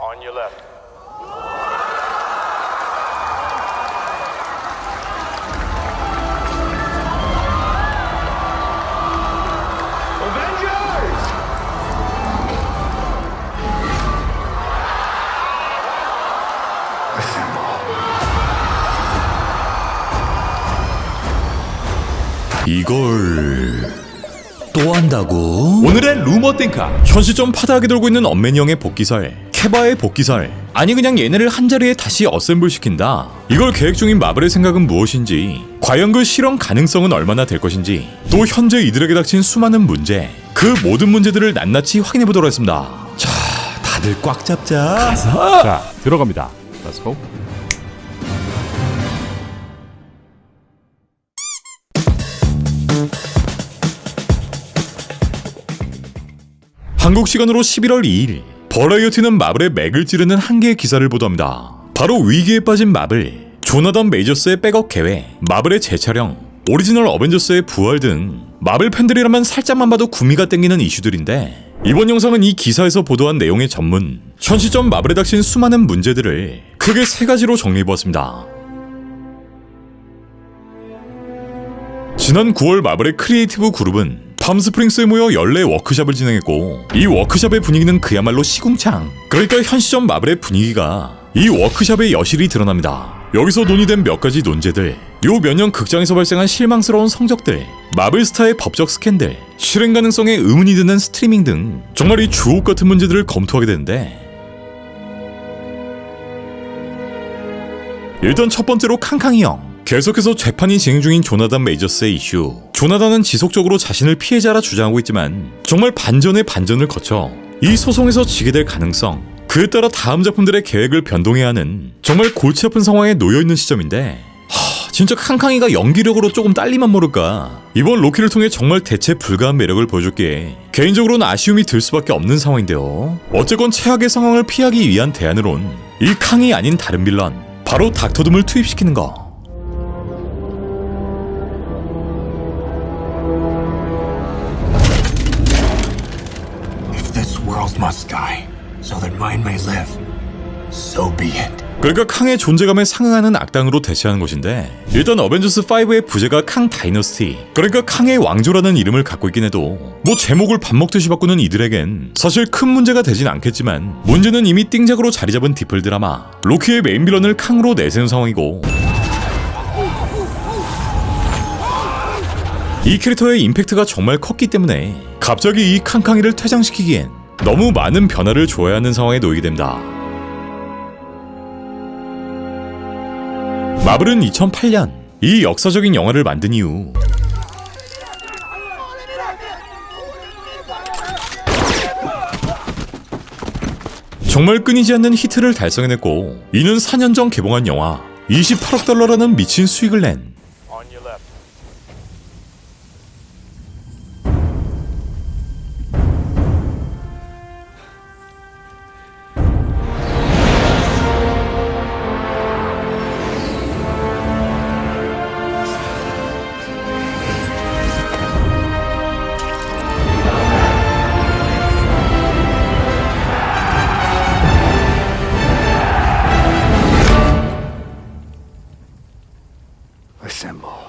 On your left. 이걸 또 한다고? 오늘의 루머 띵카, 현 시점 파다하게 돌고 있는 엄매니형의 복귀설, 케바의 복귀설, 아니 그냥 얘네를 한자리에 다시 어셈블 시킨다. 이걸 계획 중인 마블의 생각은 무엇인지, 과연 그 실현 가능성은 얼마나 될 것인지, 또 현재 이들에게 닥친 수많은 문제, 그 모든 문제들을 낱낱이 확인해보도록 하겠습니다. 자, 다들 꽉 잡자. 자, 들어갑니다. Let's go. 한국 시간으로 11월 2일 버라이어티는 마블의 맥을 찌르는 한 개의 기사를 보도합니다. 바로 위기에 빠진 마블, 조나단 메이저스의 백업 계획, 마블의 재촬영, 오리지널 어벤져스의 부활 등 마블 팬들이라면 살짝만 봐도 구미가 땡기는 이슈들인데, 이번 영상은 이 기사에서 보도한 내용의 전문, 현 시점 마블에 닥친 수많은 문제들을 크게 세 가지로 정리해보았습니다. 지난 9월 마블의 크리에이티브 그룹은 팜스프링스에 모여 연례 워크숍을 진행했고, 이 워크숍의 분위기는 그야말로 시궁창. 그러니까 현 시점 마블의 분위기가 이 워크숍의 여실히 드러납니다. 여기서 논의된 몇 가지 논제들, 요 몇 년 극장에서 발생한 실망스러운 성적들, 마블 스타의 법적 스캔들, 실행 가능성에 의문이 드는 스트리밍 등 정말 이 주옥 같은 문제들을 검토하게 되는데, 일단 첫 번째로 캉캉이 형. 계속해서 재판이 진행 중인 조나단 메이저스의 이슈. 조나단은 지속적으로 자신을 피해자라 주장하고 있지만 정말 반전의 반전을 거쳐 이 소송에서 지게 될 가능성, 그에 따라 다음 작품들의 계획을 변동해야 하는 정말 골치 아픈 상황에 놓여있는 시점인데, 진짜 캉캉이가 연기력으로 조금 딸리만 모를까. 이번 로키를 통해 정말 대체 불가한 매력을 보여줬기에 개인적으로는 아쉬움이 들 수밖에 없는 상황인데요. 어쨌건 최악의 상황을 피하기 위한 대안으론 이 캉이 아닌 다른 빌런, 바로 닥터둠을 투입시키는 거. Must die, so that mine may live. So be it. 그러니까 캉의 존재감에 상응하는 악당으로 대체하는 것인데, 일단 어벤져스 5의 부제가 캉 다이너스티, 그러니까 캉의 왕조라는 이름을 갖고 있긴 해도 뭐 제목을 밥 먹듯이 바꾸는 이들에겐 사실 큰 문제가 되진 않겠지만, 문제는 이미 띵작으로 자리 잡은 디플 드라마 로키의 메인 빌런을 캉으로 내세운 상황이고, 이 캐릭터의 임팩트가 정말 컸기 때문에 갑자기 이 캉캉이를 퇴장시키기엔 너무 많은 변화를 줘야 하는 상황에 놓이게 됩니다. 마블은 2008년 이 역사적인 영화를 만든 이후 정말 끊이지 않는 히트를 달성해냈고, 이는 4년 전 개봉한 영화 28억 달러라는 미친 수익을 낸 On your left.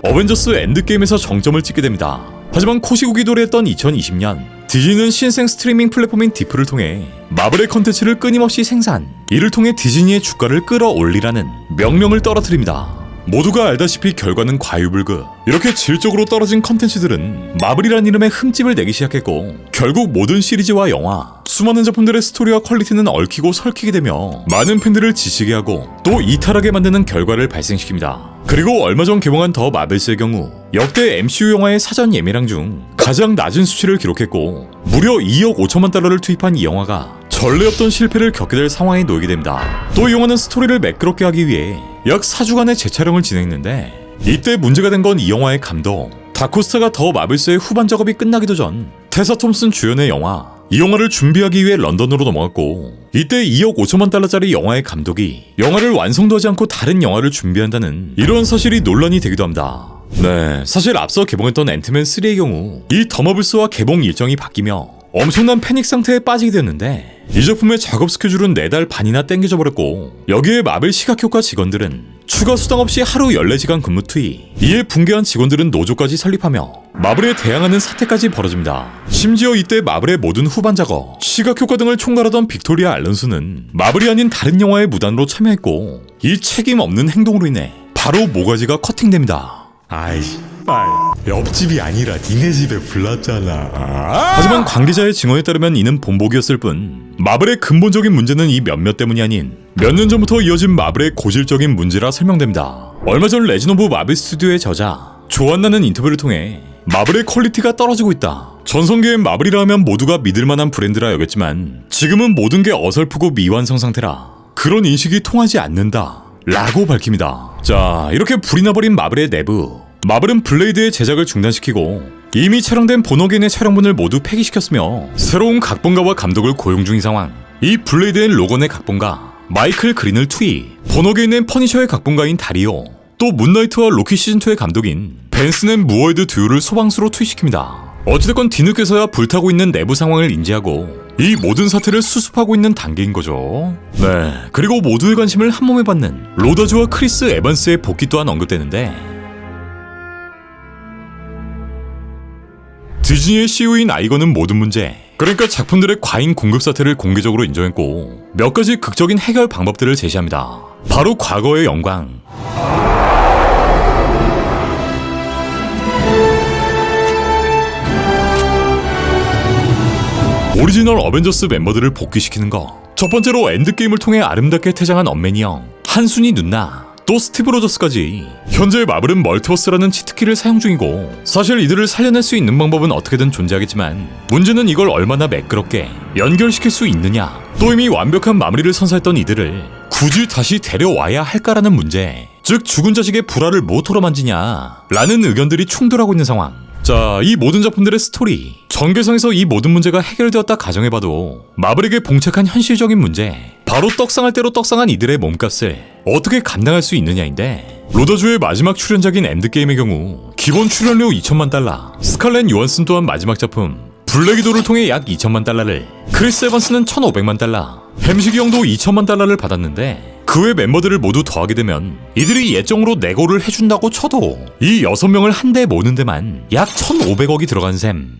어벤져스 엔드게임에서 정점을 찍게 됩니다. 하지만 코시국이 도래했던 2020년, 디즈니는 신생 스트리밍 플랫폼인 디프를 통해 마블의 컨텐츠를 끊임없이 생산, 이를 통해 디즈니의 주가를 끌어올리라는 명령을 떨어뜨립니다. 모두가 알다시피 결과는 과유불급. 이렇게 질적으로 떨어진 컨텐츠들은 마블이란 이름에 흠집을 내기 시작했고, 결국 모든 시리즈와 영화, 수많은 작품들의 스토리와 퀄리티는 얽히고 설키게 되며 많은 팬들을 지치게 하고 또 이탈하게 만드는 결과를 발생시킵니다. 그리고 얼마 전 개봉한 더 마벨스의 경우 역대 MCU 영화의 사전 예매량 중 가장 낮은 수치를 기록했고, 무려 2억 5천만 달러를 투입한 이 영화가 전례 없던 실패를 겪게 될 상황에 놓이게 됩니다. 또 이 영화는 스토리를 매끄럽게 하기 위해 약 4주간의 재촬영을 진행했는데, 이때 문제가 된 건 이 영화의 감독. 다코스타가 더 마블스의 후반 작업이 끝나기도 전 테사 톰슨 주연의 영화, 이 영화를 준비하기 위해 런던으로 넘어갔고, 이때 2억 5천만 달러짜리 영화의 감독이 영화를 완성도 하지 않고 다른 영화를 준비한다는 이런 사실이 논란이 되기도 합니다. 네, 사실 앞서 개봉했던 앤트맨 3의 경우 이 더 마블스와 개봉 일정이 바뀌며 엄청난 패닉 상태에 빠지게 됐는데, 이 작품의 작업 스케줄은 4달 반이나 땡겨져 버렸고 여기에 마블 시각효과 직원들은 추가 수당 없이 하루 14시간 근무 투입. 이에 붕괴한 직원들은 노조까지 설립하며 마블에 대항하는 사태까지 벌어집니다. 심지어 이때 마블의 모든 후반 작업, 시각효과 등을 총괄하던 빅토리아 알론소는 마블이 아닌 다른 영화의 무단으로 참여했고 이 책임 없는 행동으로 인해 바로 모가지가 커팅됩니다. 아이, 옆집이 아니라 니네 집에 불났잖아. 하지만 관계자의 증언에 따르면 이는 본보기였을 뿐 마블의 근본적인 문제는 이 몇몇 때문이 아닌 몇 년 전부터 이어진 마블의 고질적인 문제라 설명됩니다. 얼마 전 레진 오브 마블 스튜디오의 저자 조안나는 인터뷰를 통해 마블의 퀄리티가 떨어지고 있다. 전성기엔 마블이라 하면 모두가 믿을만한 브랜드라 여겼지만 지금은 모든 게 어설프고 미완성 상태라 그런 인식이 통하지 않는다 라고 밝힙니다. 자, 이렇게 불이 나버린 마블의 내부. 마블은 블레이드의 제작을 중단시키고 이미 촬영된 본어게인의 촬영분을 모두 폐기시켰으며 새로운 각본가와 감독을 고용 중인 상황. 이 블레이드엔 로건의 각본가 마이클 그린을 투입, 본어게인엔 퍼니셔의 각본가인 다리오, 또 문나이트와 로키 시즌2의 감독인 벤슨앤 무어헤드 듀오를 소방수로 투입시킵니다. 어찌됐건 뒤늦게서야 불타고 있는 내부 상황을 인지하고 이 모든 사태를 수습하고 있는 단계인 거죠. 네, 그리고 모두의 관심을 한몸에 받는 로더즈와 크리스 에반스의 복귀 또한 언급되는데 디즈니의 CEO인 아이거는 모든 문제, 그러니까 작품들의 과잉 공급 사태를 공개적으로 인정했고 몇 가지 극적인 해결 방법들을 제시합니다. 바로 과거의 영광. 오리지널 어벤져스 멤버들을 복귀시키는 거. 첫 번째로 엔드게임을 통해 아름답게 퇴장한 언맨이 형, 한순이 누나, 또 스티브 로저스까지. 현재 마블은 멀티버스라는 치트키를 사용 중이고 사실 이들을 살려낼 수 있는 방법은 어떻게든 존재하겠지만 문제는 이걸 얼마나 매끄럽게 연결시킬 수 있느냐, 또 이미 완벽한 마무리를 선사했던 이들을 굳이 다시 데려와야 할까라는 문제. 즉 죽은 자식의 불화를 모토로 만지냐 라는 의견들이 충돌하고 있는 상황. 자, 이 모든 작품들의 스토리, 전개성에서 이 모든 문제가 해결되었다 가정해봐도 마블에게 봉착한 현실적인 문제, 바로 떡상할 대로 떡상한 이들의 몸값을 어떻게 감당할 수 있느냐인데, 로더주의 마지막 출연작인 엔드게임의 경우 기본 출연료 2천만 달러, 스칼렛 요한슨 또한 마지막 작품 블랙위도를 통해 약 2천만 달러를, 크리스 에반스는 1,500만 달러, 햄식이 형도 2천만 달러를 받았는데 그 외 멤버들을 모두 더하게 되면 이들이 예정으로 내고를 해준다고 쳐도 이 6명을 한데 모는 데만 약 1,500억이 들어간 셈.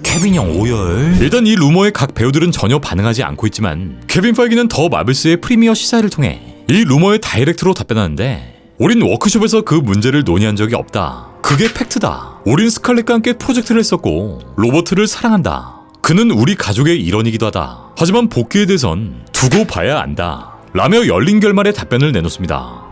케빈 형 오열. 일단 이 루머에 각 배우들은 전혀 반응하지 않고 있지만 케빈 파이기는 더 마블스의 프리미어 시사회를 통해 이 루머에 다이렉트로 답변하는데, 우린 워크숍에서 그 문제를 논의한 적이 없다. 그게 팩트다. 우린 스칼렛과 함께 프로젝트를 했었고 로버트를 사랑한다. 그는 우리 가족의 일원이기도 하다. 하지만 복귀에 대해선 두고 봐야 안다 라며 열린 결말의 답변을 내놓습니다.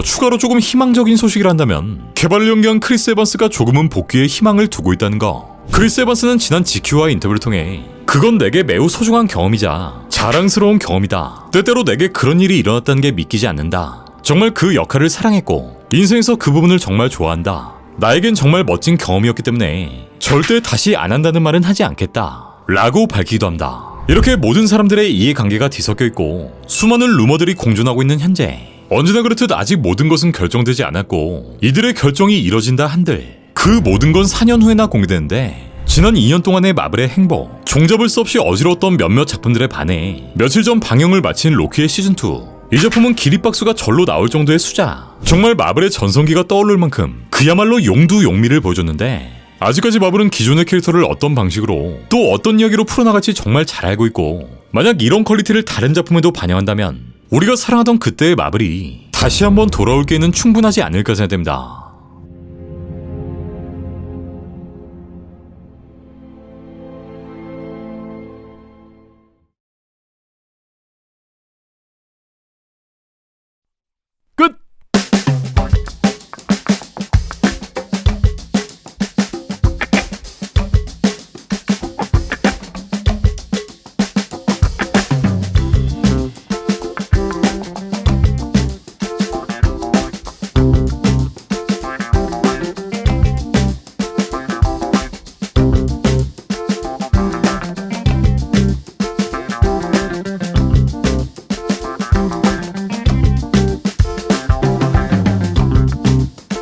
추가로 조금 희망적인 소식을 한다면 개발을 연기한 크리스 에반스가 조금은 복귀에 희망을 두고 있다는 거. 크리스 에반스는 지난 GQ와 인터뷰를 통해 그건 내게 매우 소중한 경험이자 자랑스러운 경험이다. 때때로 내게 그런 일이 일어났다는 게 믿기지 않는다. 정말 그 역할을 사랑했고 인생에서 그 부분을 정말 좋아한다. 나에겐 정말 멋진 경험이었기 때문에 절대 다시 안 한다는 말은 하지 않겠다 라고 밝히기도 합니다. 이렇게 모든 사람들의 이해관계가 뒤섞여 있고 수많은 루머들이 공존하고 있는 현재, 언제나 그렇듯 아직 모든 것은 결정되지 않았고 이들의 결정이 이뤄진다 한들 그 모든 건 4년 후에나 공개되는데, 지난 2년 동안의 마블의 행보, 종잡을 수 없이 어지러웠던 몇몇 작품들에 반해 며칠 전 방영을 마친 로키의 시즌2, 이 작품은 기립박수가 절로 나올 정도의 수작, 정말 마블의 전성기가 떠오를 만큼 그야말로 용두용미를 보여줬는데, 아직까지 마블은 기존의 캐릭터를 어떤 방식으로 또 어떤 이야기로 풀어나갈지 정말 잘 알고 있고, 만약 이런 퀄리티를 다른 작품에도 반영한다면 우리가 사랑하던 그때의 마블이 다시 한번 돌아올 기회는 충분하지 않을까 생각됩니다.